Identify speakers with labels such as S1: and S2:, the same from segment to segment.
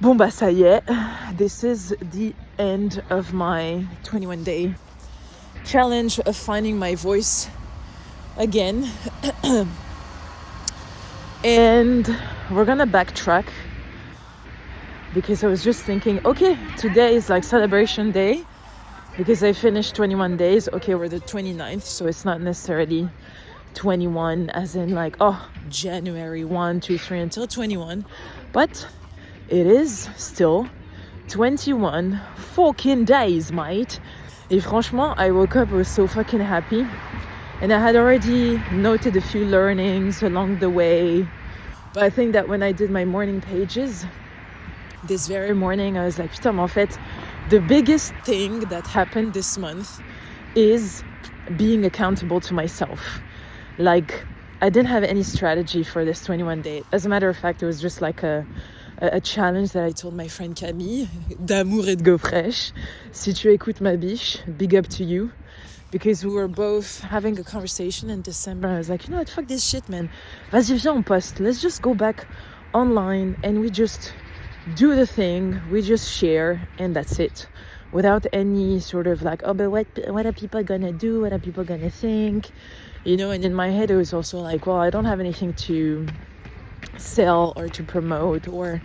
S1: Bon bah ça y est, this is the end of my 21-day challenge of finding my voice again. And we're gonna backtrack because I was just thinking, okay, today is like celebration day because I finished 21 days. Okay, we're the 29th, so it's not necessarily 21 as in like, oh, January 1, 2, 3 until 21, but it is still 21 fucking days, mate. Et franchement, I woke up, I was so fucking happy. And I had already noted a few learnings along the way. But I think that when I did my morning pages, this very morning, I was like, putain, mais en fait, the biggest thing that happened this month is being accountable to myself. Like, I didn't have any strategy for this 21 day. As a matter of fact, it was just like a challenge that I told my friend Camille, d'amour et de go fraîche. Si tu écoutes ma biche, big up to you. Because we were both having a conversation in December. I was like, you know what, fuck this shit, man. Vas-y, viens, on poste. Let's just go back online and we just do the thing. We just share and that's it. Without any sort of like, oh, but what are people gonna do? What are people gonna think? You know, and in my head, it was also like, well, I don't have anything to sell or to promote, or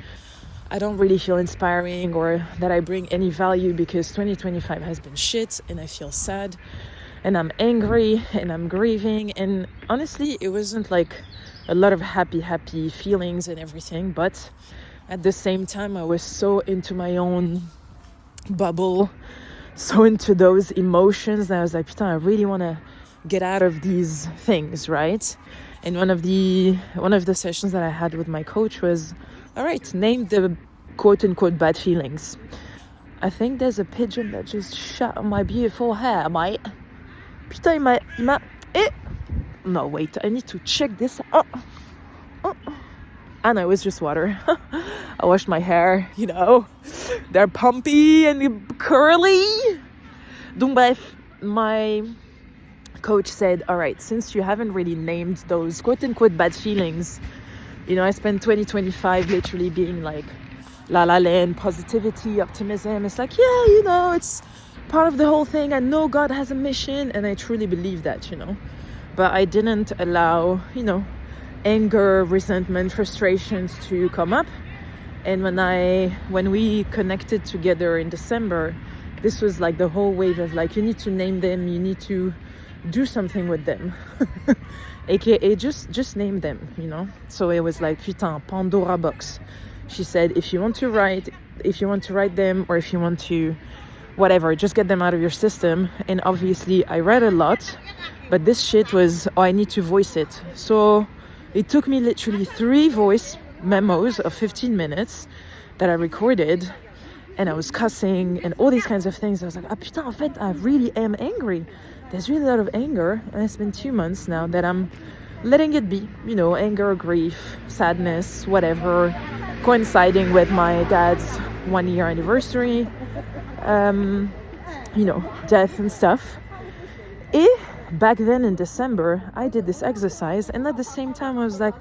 S1: I don't really feel inspiring or that I bring any value because 2025 has been shit and I feel sad and I'm angry and I'm grieving. And honestly, it wasn't like a lot of happy feelings and everything, but at the same time, I was so into my own bubble, so into those emotions that I was like, putain, I really want to get out of these things, right? And one of the sessions that I had with my coach was, all right, name the quote-unquote bad feelings. I think there's a pigeon that just shot on my beautiful hair, mate. Putain, no, wait, I need to check this out. And it was just water. I washed my hair, you know. They're pumpy and curly. Donc bref, my coach said, all right, since you haven't really named those quote-unquote bad feelings, you know, I spent 2025 literally being like la la land, positivity, optimism. It's like, yeah, you know, it's part of the whole thing. I know God has a mission and I truly believe that, you know. But I didn't allow, you know, anger, resentment, frustrations to come up. And when we connected together in December, this was like the whole wave of like, you need to name them, you need to do something with them. AKA just name them, you know. So it was like, putain, Pandora box. She said, if you want to write them, or if you want to whatever, just get them out of your system. And obviously I read a lot, but this shit was, oh, I need to voice it. So it took me literally 3 voice memos of 15 minutes that I recorded, and I was cussing and all these kinds of things. I was like, ah putain, en fait, I really am angry. There's really a lot of anger, and it's been 2 months now that I'm letting it be, you know, anger, grief, sadness, whatever, coinciding with my dad's 1-year anniversary, you know, death and stuff. Et back then in December, I did this exercise, and at the same time I was like,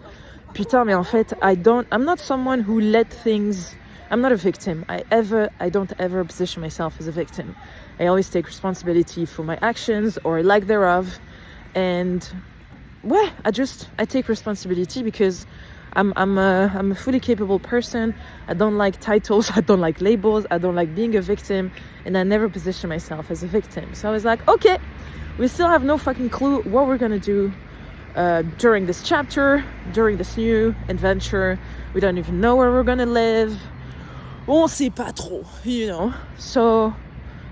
S1: putain, mais en fait, I'm not someone who let things, I'm not a victim. I don't ever position myself as a victim. I always take responsibility for my actions or lack thereof. And well, I take responsibility because I'm a fully capable person. I don't like titles, I don't like labels, I don't like being a victim, and I never position myself as a victim. So I was like, okay, we still have no fucking clue what we're gonna do during this chapter, during this new adventure. We don't even know where we're gonna live. On sait pas trop, you know. So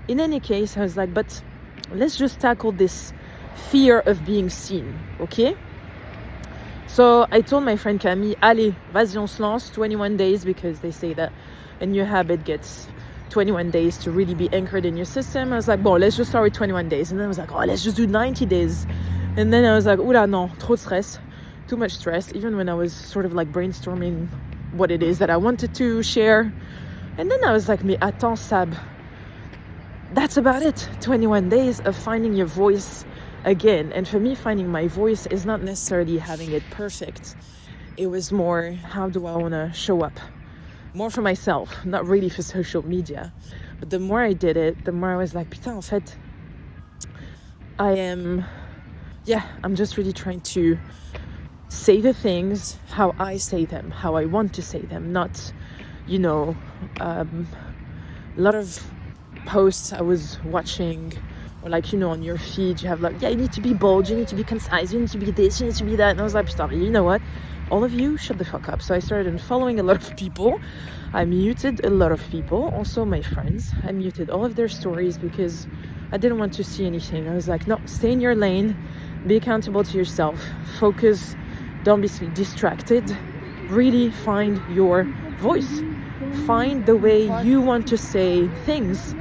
S1: in any case, I was like, but let's just tackle this fear of being seen, okay? So I told my friend Camille, allez, vas-y, on se lance, 21 days, because they say that a new habit gets 21 days to really be anchored in your system. I was like, bon, let's just start with 21 days. And then I was like, oh, let's just do 90 days. And then I was like, oula, non, trop de stress, too much stress, even when I was sort of like brainstorming what it is that I wanted to share. And then I was like, mais attends, Sab, that's about it. 21 days of finding your voice again. And for me, finding my voice is not necessarily having it perfect. It was more, how do I want to show up more for myself, not really for social media. But the more I did it, the more I was like, putain, en fait, I'm just really trying to say the things how I say them, how I want to say them, not, a lot of posts I was watching, or like, on your feed, you have like, you need to be bold, you need to be concise, you need to be this, you need to be that. And I was like, you know what? All of you, shut the fuck up. So I started unfollowing a lot of people. I muted a lot of people, also my friends. I muted all of their stories because I didn't want to see anything. I was like, no, stay in your lane, be accountable to yourself, focus, don't be distracted, really find your voice. Find the way you want to say things.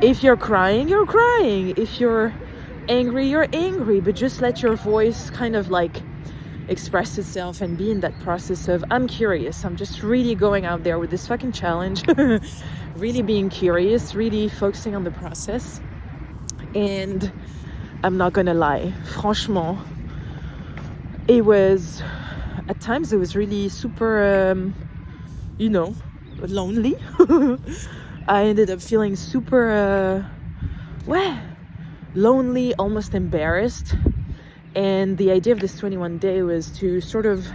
S1: If you're crying, you're crying. If you're angry, you're angry. But just let your voice kind of like express itself and be in that process of, I'm curious. I'm just really going out there with this fucking challenge. Really being curious, really focusing on the process. And I'm not gonna lie, franchement, at times it was really super, lonely. I ended up feeling super, lonely, almost embarrassed. And the idea of this 21 day was to sort of,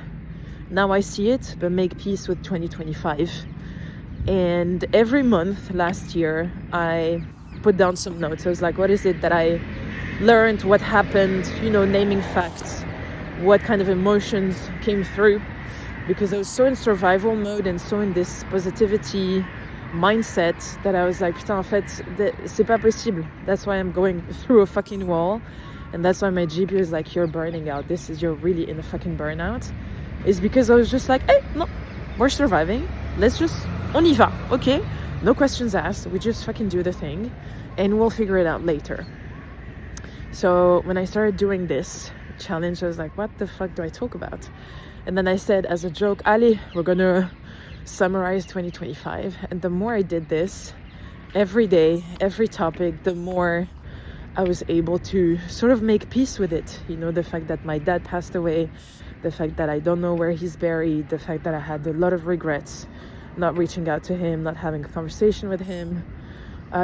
S1: now I see it, but make peace with 2025. And every month last year, I put down some notes. I was like, what is it that I learned? What happened? Naming facts. What kind of emotions came through? Because I was so in survival mode and so in this positivity mindset that I was like, putain, en fait, c'est pas possible. That's why I'm going through a fucking wall. And that's why my GP was like, you're burning out. You're really in a fucking burnout. It's because I was just like, hey, no, we're surviving. On y va, okay? No questions asked. We just fucking do the thing and we'll figure it out later. So when I started doing this challenge, I was like, what the fuck do I talk about? And then I said as a joke, allez, we're gonna summarize 2025. And the more I did this, every day, every topic, the more I was able to sort of make peace with it. The fact that my dad passed away, the fact that I don't know where he's buried, the fact that I had a lot of regrets not reaching out to him, not having a conversation with him.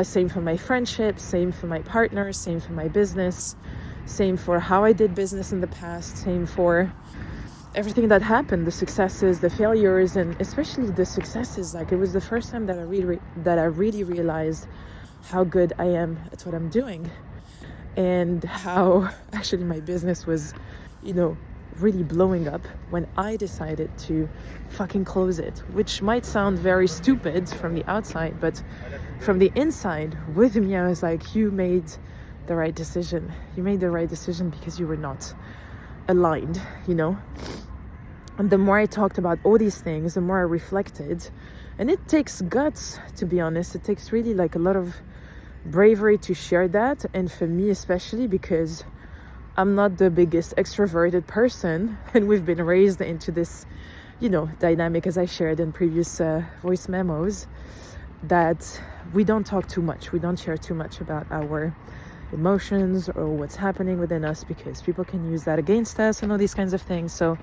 S1: Same for my friendships, same for my partners, same for my business, same for how I did business in the past, same for everything that happened, the successes, the failures, and especially the successes. Like, it was the first time that I really realized how good I am at what I'm doing, and how actually my business was, really blowing up when I decided to fucking close it, which might sound very stupid from the outside, but from the inside with me, I was like, you made the right decision. You made the right decision because you were not aligned, And the more I talked about all these things, the more I reflected. And it takes guts, to be honest. It takes really like a lot of bravery to share that. And for me especially, because I'm not the biggest extroverted person. And we've been raised into this, dynamic, as I shared in previous voice memos, that we don't talk too much. We don't share too much about our emotions or what's happening within us, because people can use that against us and all these kinds of things. So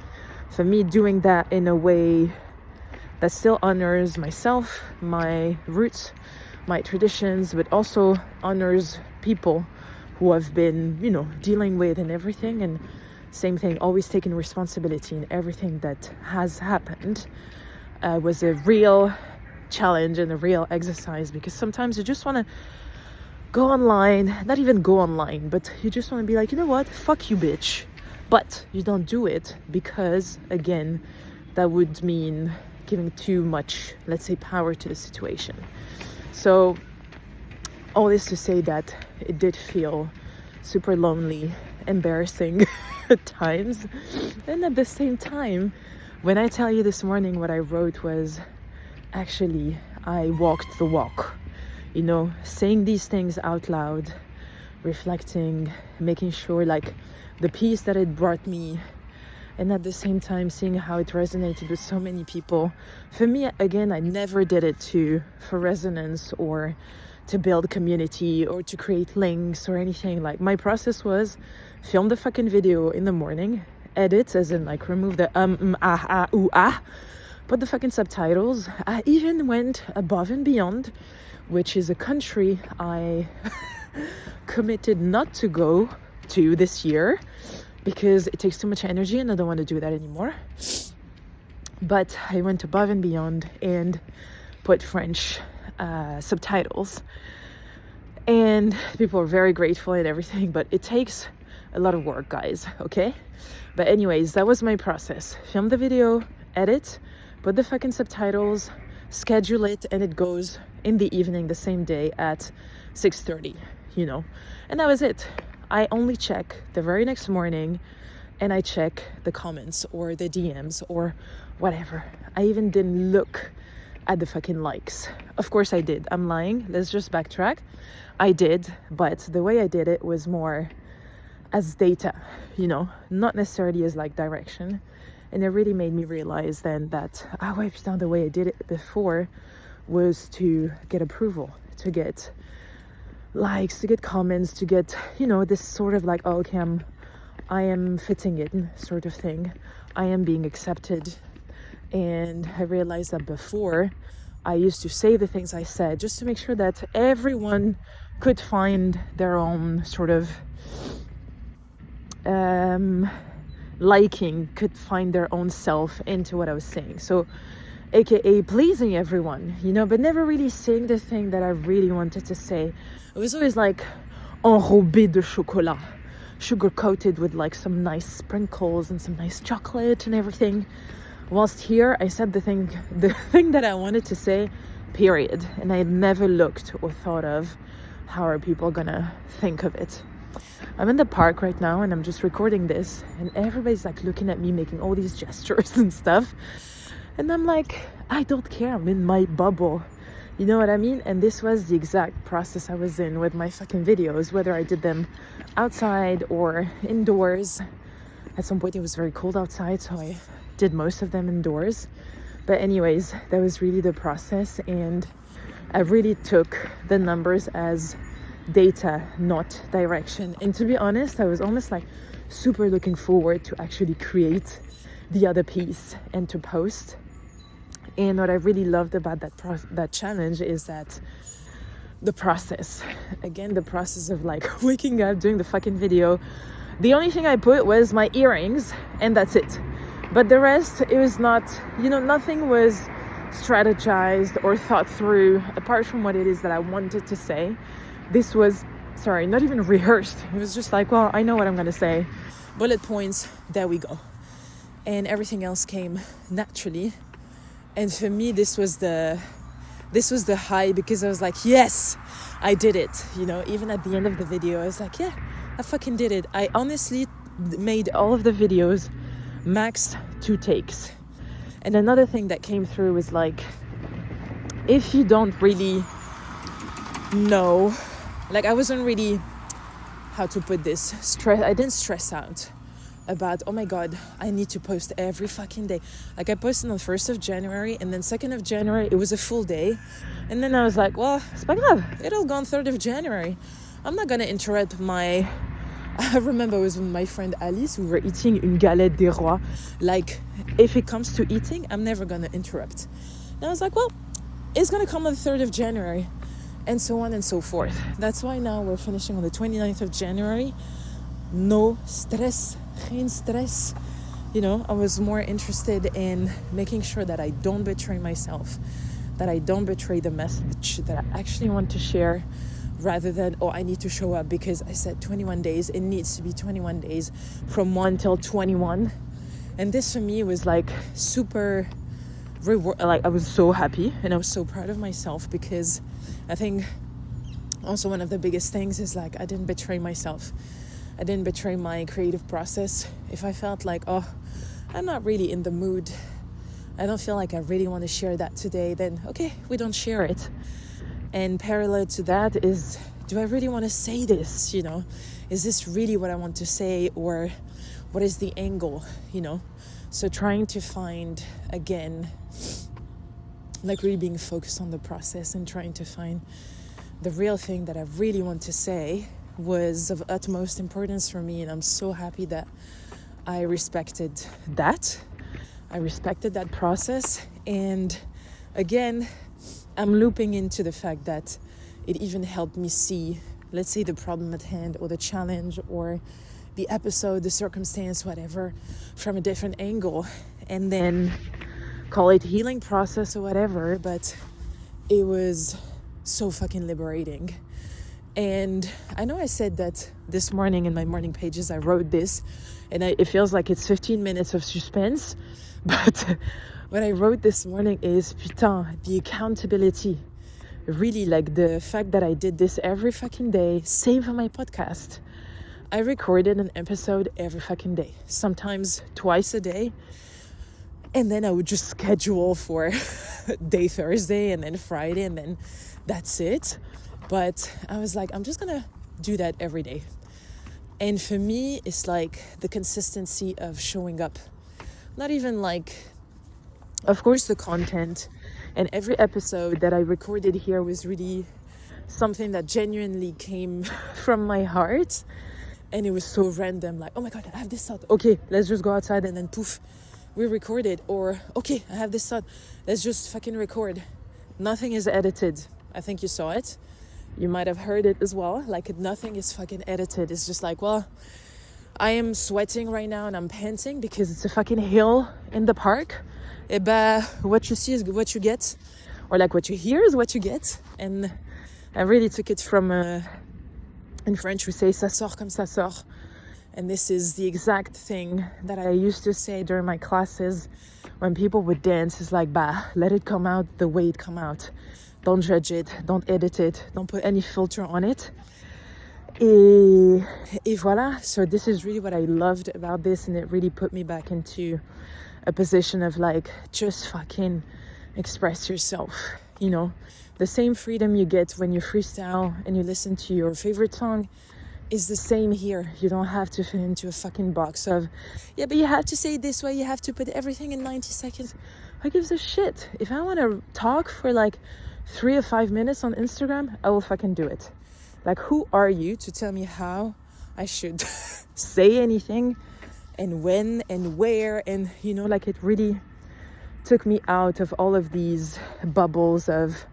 S1: for me, doing that in a way that still honors myself, my roots, my traditions, but also honors people who I've been, dealing with and everything. And same thing, always taking responsibility in everything that has happened, was a real challenge and a real exercise, because sometimes you just want to go online, not even go online, but you just want to be like, you know what, fuck you, bitch. But you don't do it because, again, that would mean giving too much, let's say, power to the situation. So all this to say that it did feel super lonely, embarrassing at times. And at the same time, when I tell you this morning, what I wrote was, actually, I walked the walk. Saying these things out loud, reflecting, making sure like the peace that it brought me, and at the same time seeing how it resonated with so many people. For me, again, I never did it for resonance or to build community or to create links or anything. Like, my process was film the fucking video in the morning, edit, as in like remove the put the fucking subtitles. I even went above and beyond, which is a country I committed not to go to this year because it takes too much energy and I don't want to do that anymore. But I went above and beyond and put French subtitles, and people are very grateful and everything, but it takes a lot of work, guys, okay? But anyways, that was my process. Film the video, edit, put the fucking subtitles, schedule it, and it goes in the evening the same day at 6:30, you know? And that was it. I only check the very next morning, and I check the comments or the DMs or whatever. I even didn't look at the fucking likes. Of course I did. I'm lying. Let's just backtrack. I did, but the way I did it was more as data, you know, not necessarily as like direction. And it really made me realize then that, ouais, putain, the way I did it before was to get approval, to get likes, to get comments, to get, you know, this sort of like, oh, okay, I am fitting in sort of thing. I am being accepted. And I realized that before I used to say the things I said just to make sure that everyone could find their own sort of liking, could find their own self into what I was saying. So aka pleasing everyone, you know, but never really saying the thing that I really wanted to say. It was always like enrobé de chocolat, sugar coated with like some nice sprinkles and some nice chocolate and everything. Whilst here, I said the thing that I wanted to say, period. And I had never looked or thought of how are people gonna think of it. I'm in the park right now and I'm just recording this, and everybody's like looking at me making all these gestures and stuff. And I'm like, I don't care, I'm in my bubble. You know what I mean? And this was the exact process I was in with my fucking videos, whether I did them outside or indoors. At some point it was very cold outside, so I did most of them indoors. But anyways, that was really the process, and I really took the numbers as data, not direction. And to be honest, I was almost like super looking forward to actually create the other piece and to post. And what I really loved about that challenge is that the process, again, the process of like waking up, doing the fucking video. The only thing I put was my earrings, and that's it. But the rest, it was not, you know, nothing was strategized or thought through apart from what it is that I wanted to say. This was, not even rehearsed. It was just like, well, I know what I'm going to say. Bullet points, there we go. And everything else came naturally. And for me, this was the high, because I was like, yes, I did it. You know, even at the end of the video, I was like, yeah, I fucking did it. I honestly made all of the videos max 2 takes. And another thing that came through was like, if you don't really know, like I wasn't really, how to put this, I didn't stress out about, oh my god, I need to post every fucking day. Like I posted on the 1st of January, and then 2nd of January it was a full day, and then I was like, well, c'est pas grave, it'll go on 3rd of January. I'm not gonna interrupt my I remember I was with my friend Alice, we were eating une galette des rois. Like, if it comes to eating, I'm never gonna interrupt. And I was like, well, it's gonna come on the 3rd of January, and so on and so forth. That's why now we're finishing on the 29th of January. No stress, geen stress. You know, I was more interested in making sure that I don't betray myself, that I don't betray the message that I actually want to share, rather than, oh, I need to show up because I said 21 days. It needs to be 21 days from 1 till 21. And this for me was like super like I was so happy and I was so proud of myself, because I think also one of the biggest things is like I didn't betray myself. I didn't betray my creative process. If I felt like, oh, I'm not really in the mood, I don't feel like I really want to share that today, then okay, we don't share it. And parallel to that is, do I really want to say this, you know? Is this really what I want to say, or what is the angle, you know? So trying to find, again, like really being focused on the process and trying to find the real thing that I really want to say was of utmost importance for me. And I'm so happy that I respected that. I respected that process, And again, I'm looping into the fact that it even helped me see, let's say, the problem at hand or the challenge or the episode, the circumstance, whatever, from a different angle, and then call it healing process or whatever. But it was so fucking liberating. And I know I said that this morning in my morning pages, I wrote this, and it feels like it's 15 minutes of suspense. But what I wrote this morning is, putain, the accountability. Really, like the fact that I did this every fucking day. Same for my podcast. I recorded an episode every fucking day, sometimes twice a day. And then I would just schedule for day Thursday and then Friday, and then that's it. But I was like, I'm just gonna do that every day. And for me, it's like the consistency of showing up. Not even like, of course, the content. And every episode that I recorded here was really something that genuinely came from my heart. And it was so random, like, oh my God, I have this thought. Okay, let's just go outside, and then poof, we recorded. Or, okay, I have this thought. Let's just fucking record. Nothing is edited. I think you saw it. You might have heard it as well. Like, nothing is fucking edited. It's just like, well, I am sweating right now and I'm panting because it's a fucking hill in the park. Eh ben, what you see is what you get. Or like what you hear is what you get. And I really took it from, in French we say, ça sort comme ça sort. And this is the exact thing that I used to say during my classes when people would dance. It's like, bah, let it come out the way it come out. Don't judge it, don't edit it, don't put any filter on it. Et voilà, so this is really what I loved about this, and it really put me back into a position of like, just fucking express yourself, you know? The same freedom you get when you freestyle and you listen to your favorite song is the same here. You don't have to fit into a fucking box of, yeah, but you have to say it this way, you have to put everything in 90 seconds. Who gives a shit? If I want to talk for like 3 or 5 minutes on Instagram, I will fucking do it. Like, who are you to tell me how I should say anything and when and where? And, you know, like, it really took me out of all of these bubbles of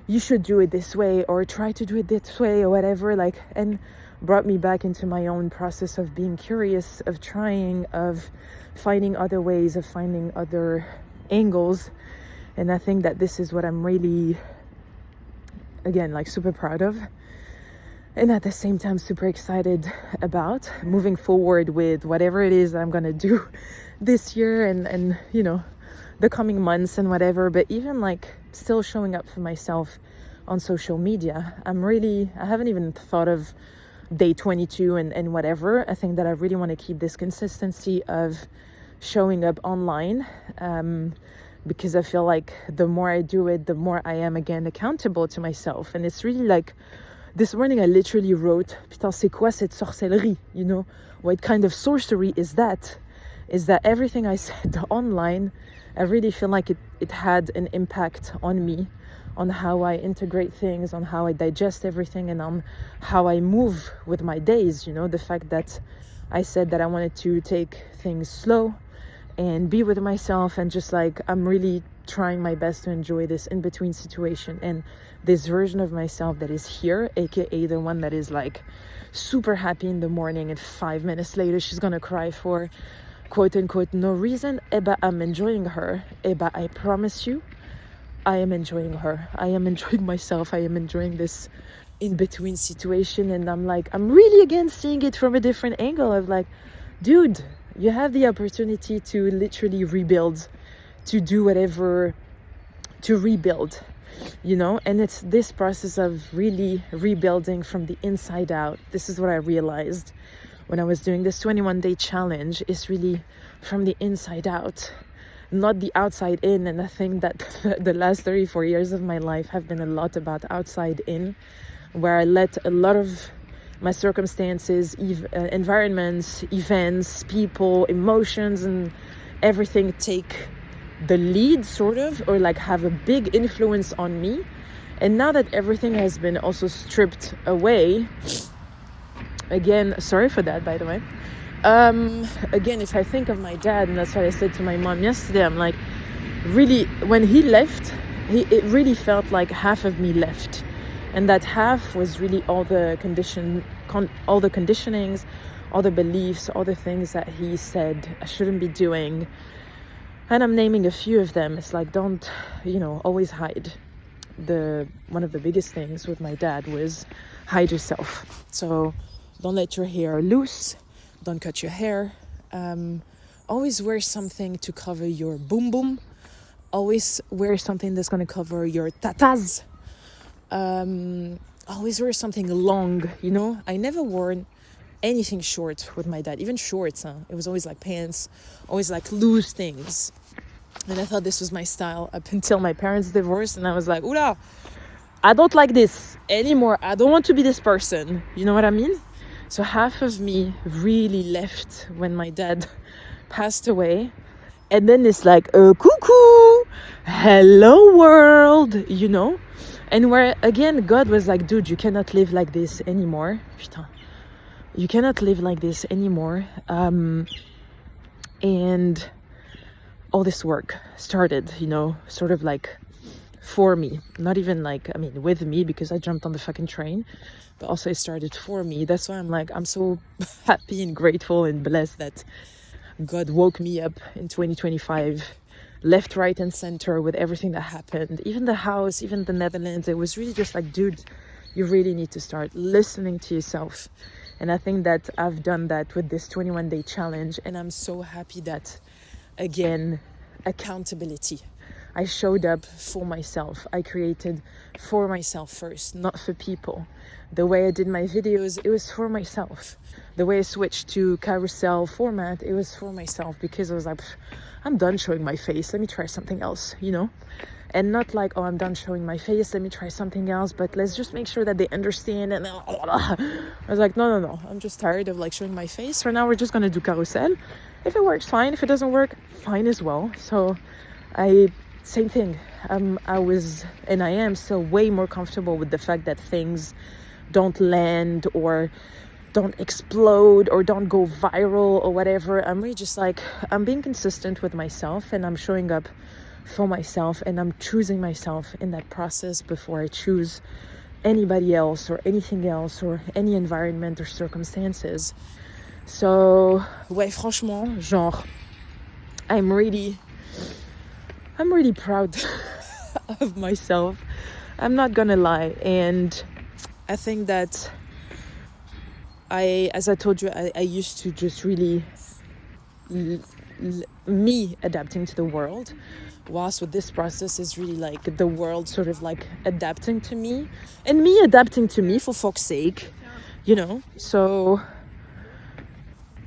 S1: you should do it this way or try to do it this way or whatever, like, and brought me back into my own process of being curious, of trying, of finding other ways, of finding other angles. And I think that this is what I'm really, again, like, super proud of, and at the same time super excited about moving forward with whatever it is I'm gonna do this year and you know, the coming months and whatever. But even like still showing up for myself on social media, I haven't even thought of day 22 and whatever. I think that I really want to keep this consistency of showing up online, because I feel like the more I do it, the more I am again accountable to myself. And it's really like, this morning I literally wrote, putain, c'est quoi cette sorcellerie? You know, what kind of sorcery is that? Is that everything I said online, I really feel like it had an impact on me, on how I integrate things, on how I digest everything, and on how I move with my days. You know, the fact that I said that I wanted to take things slow and be with myself, and just like, I'm really trying my best to enjoy this in-between situation and this version of myself that is here, aka the one that is like super happy in the morning and 5 minutes later she's gonna cry for quote unquote no reason. I'm enjoying her. I promise you, I am enjoying her. I am enjoying myself. I am enjoying this in-between situation. And I'm like, I'm really again seeing it from a different angle of like, dude, you have the opportunity to literally rebuild, to do whatever, to rebuild, you know? And it's this process of really rebuilding from the inside out. This is what I realized when I was doing this 21-day challenge, is really from the inside out, not the outside in. And I think that the last 34 years of my life have been a lot about outside in, where I let a lot of my circumstances, environments, events, people, emotions, and everything take the lead, sort of, or like have a big influence on me. And now that everything has been also stripped away, again, sorry for that, by the way. Again, if I think of my dad, and that's what I said to my mom yesterday, I'm like, really, when he left, it really felt like half of me left, and that half was really all the conditionings, all the beliefs, all the things that he said I shouldn't be doing. And I'm naming a few of them. It's like, don't, always hide. One of the biggest things with my dad was hide yourself. So don't let your hair loose, don't cut your hair, always wear something to cover your boom boom, always wear something that's going to cover your tatas, always wear something long. I never wore anything short with my dad, even shorts. It was always like pants, always like loose things. And I thought this was my style up until my parents divorced, and I was like, oula, I don't like this anymore. I don't want to be this person. You know what I mean? So half of me really left when my dad passed away. And then it's like, cuckoo, hello world, And where, again, God was like, dude, you cannot live like this anymore. Putain. You cannot live like this anymore. And all this work started, sort of like for me. Not even like, with me, because I jumped on the fucking train. But also it started for me. That's why I'm like, I'm so happy and grateful and blessed that God woke me up in 2025, left, right, and center with everything that happened. Even the house, even the Netherlands. It was really just like, dude, you really need to start listening to yourself. And I think that I've done that with this 21-day challenge. And I'm so happy that, again, accountability. I showed up for myself. I created for myself first, not for people. The way I did my videos, it was for myself. The way I switched to carousel format, it was for myself, because I was like, I'm done showing my face. Let me try something else, And not like, oh, I'm done showing my face. Let me try something else. But let's just make sure that they understand. And I was like, no. I'm just tired of like showing my face. For now, we're just going to do carousel. If it works, fine. If it doesn't work, fine as well. So same thing. I was, and I am still way more comfortable with the fact that things don't land or don't explode or don't go viral or whatever. I'm really just like, I'm being consistent with myself, and I'm showing up for myself, and I'm choosing myself in that process before I choose anybody else or anything else or any environment or circumstances. So, ouais, franchement, genre, I'm really proud of myself. I'm not gonna lie. And I think that as I told you, I used to just really me adapting to the world, whilst with this process is really like the world sort of like adapting to me and me adapting to me, for fuck's sake, So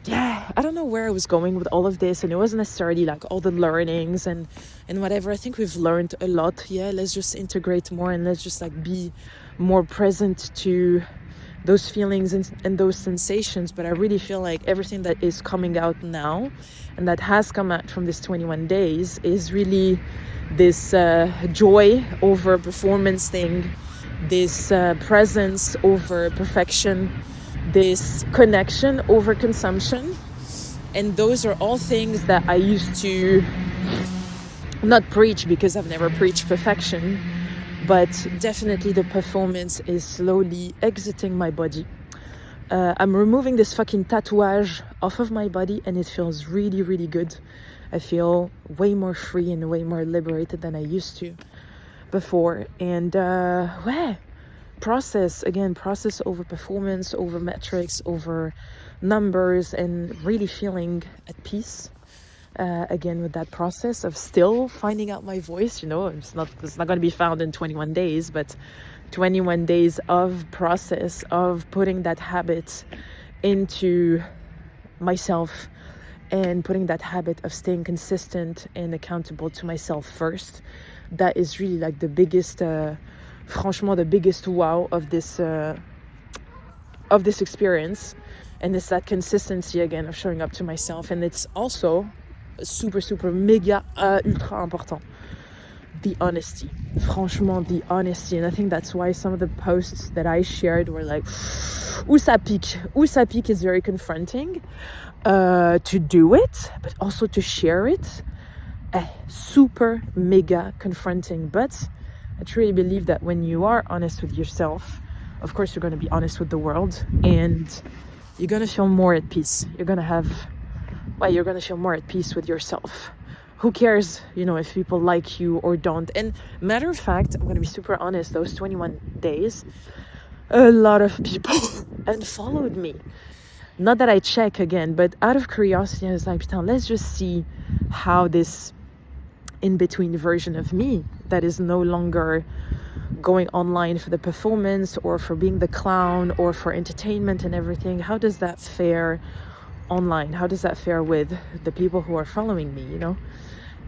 S1: yeah, I don't know where I was going with all of this, and it wasn't necessarily like all the learnings and whatever. I think we've learned a lot. Yeah, let's just integrate more, and let's just like be more present to those feelings and those sensations. But I really feel like everything that is coming out now and that has come out from this 21 days is really this joy over performance thing, this presence over perfection, this connection over consumption. And those are all things that I used to not preach, because I've never preached perfection, but definitely the performance is slowly exiting my body. I'm removing this fucking tattooage off of my body, and it feels really, really good. I feel way more free and way more liberated than I used to before. And process over performance, over metrics, over numbers, and really feeling at peace. Again, with that process of still finding out my voice, it's not going to be found in 21 days, but 21 days of process of putting that habit into myself and putting that habit of staying consistent and accountable to myself first. That is really like the biggest, franchement, the biggest wow of this experience. And it's that consistency again of showing up to myself. And it's also super, super, méga, ultra important. The honesty. Franchement, the honesty. And I think that's why some of the posts that I shared were like, où ça pique. Où ça pique is very confronting to do it, but also to share it. super mega confronting. But I truly believe that when you are honest with yourself, of course you're going to be honest with the world, and you're going to feel more at peace. You're going to feel more at peace with yourself. Who cares, if people like you or don't? And matter of fact, I'm going to be super honest, those 21 days, a lot of people unfollowed me. Not that I check again, but out of curiosity, I was like, let's just see how this in-between version of me that is no longer going online for the performance or for being the clown or for entertainment and everything, how does that fare online? How does that fare with the people who are following me,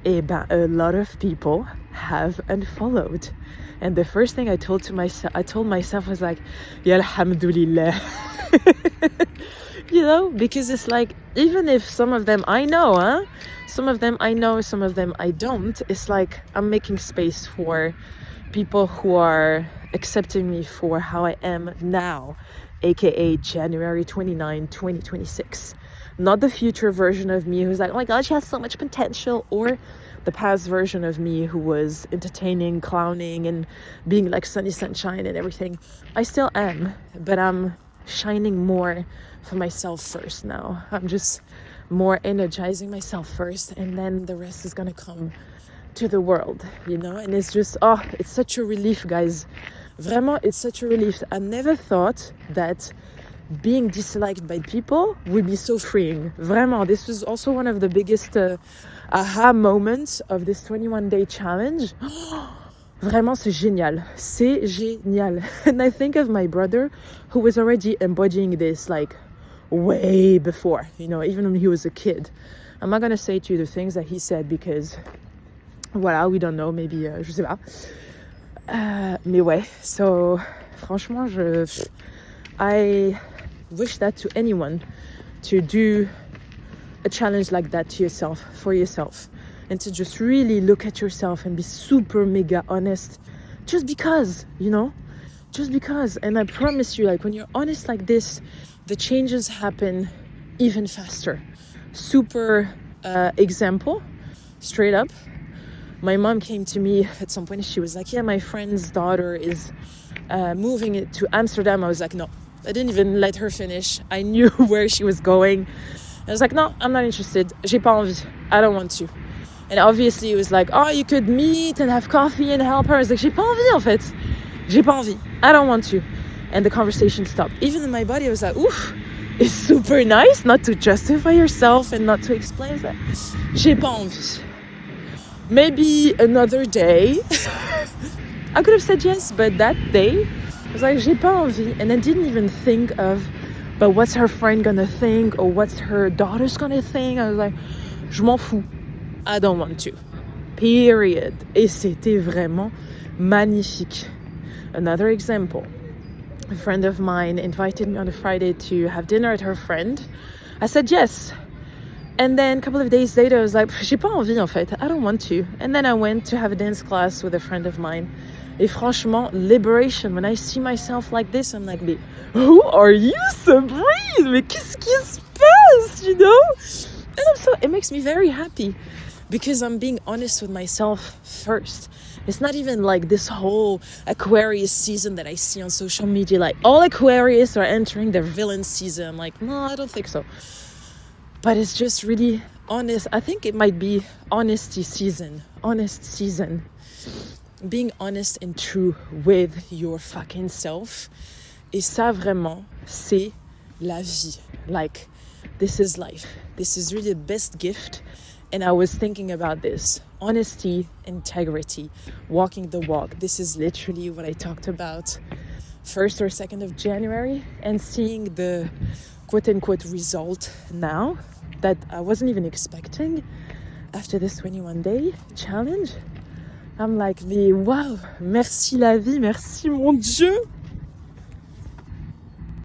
S1: A lot of people have unfollowed. And the first thing I told myself was like, Ya alhamdulillah. Because it's like, even if some of them I know, some of them I don't, it's like I'm making space for people who are accepting me for how I am now, aka January 29, 2026. Not the future version of me who's like, oh my god, she has so much potential, or the past version of me who was entertaining, clowning, and being like sunny sunshine and everything. I still am, but I'm shining more for myself first now. I'm just more energizing myself first, and then the rest is gonna come to the world, and it's just, it's such a relief, guys. Vraiment, it's such a relief. I never thought that being disliked by people would be so freeing. Vraiment, this was also one of the biggest aha moments of this 21-day challenge. Vraiment, c'est génial. C'est génial. And I think of my brother, who was already embodying this like way before, even when he was a kid. I'm not gonna say to you the things that he said because, voilà, we don't know, maybe, je sais pas. Mais ouais, so, franchement, I wish that to anyone, to do a challenge like that to yourself, for yourself, and to just really look at yourself and be super mega honest, just because, just because. And I promise you, like, when you're honest like this, the changes happen even faster. Super example, straight up. My mom came to me at some point. She was like, yeah, my friend's daughter is moving it to Amsterdam. I was like, no. I didn't even let her finish. I knew where she was going. I was like, no, I'm not interested. J'ai pas envie. I don't want to. And obviously it was like, oh, you could meet and have coffee and help her. I was like, j'ai pas envie en fait. J'ai pas envie. I don't want to. And the conversation stopped. Even in my body, I was like, oof, it's super nice not to justify yourself and not to explain that. J'ai pas envie. Maybe another day. I could have said yes, but that day, I was like, j'ai pas envie. And I didn't even think of, but what's her friend gonna think, or what's her daughter's gonna think. I was like, je m'en fous. I don't want to. Period. Et c'était vraiment magnifique. Another example. A friend of mine invited me on a Friday to have dinner at her friend. I said yes. And then a couple of days later, I was like, j'ai pas envie en fait. I don't want to. And then I went to have a dance class with a friend of mine. Et franchement, liberation. When I see myself like this, I'm like, mais who are you, Sabrine? Mais qu'est-ce qui se passe, And it makes me very happy because I'm being honest with myself first. It's not even like this whole Aquarius season that I see on social media. Like, all Aquarius are entering their villain season. I'm like, no, I don't think so. But it's just really honest. I think it might be honesty season. Honest season. Being honest and true with your fucking self. Et ça, vraiment, c'est la vie. Like, this is life. This is really the best gift. And I was thinking about this. Honesty, integrity, walking the walk. This is literally what I talked about 1st or 2nd of January. And seeing the quote-unquote result now that I wasn't even expecting after this 21-day challenge. I'm like, mais wow, merci la vie, merci mon Dieu.